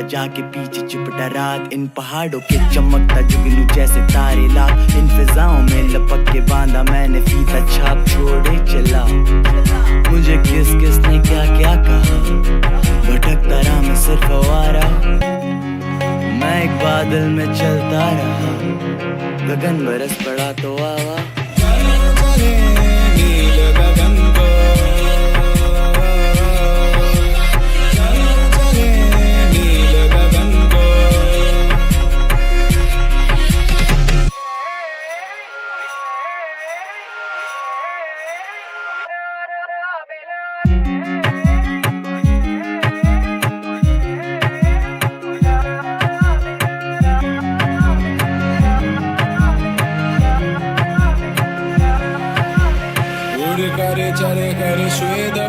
जाके पीछे चिपटा रात इन पहाड़ों के चमकता जुगनू जैसे तारे लाख इन फिजाओं में लपक के बांधा मैंने फीता छाप छोड़े चला मुझे किस किस ने क्या क्या कहा भटकता रहा मैं सिर्फ आवारा मैं एक बादल में चलता रहा गगन बरस पड़ा तो आवा नील गगन को चले कर श्वेत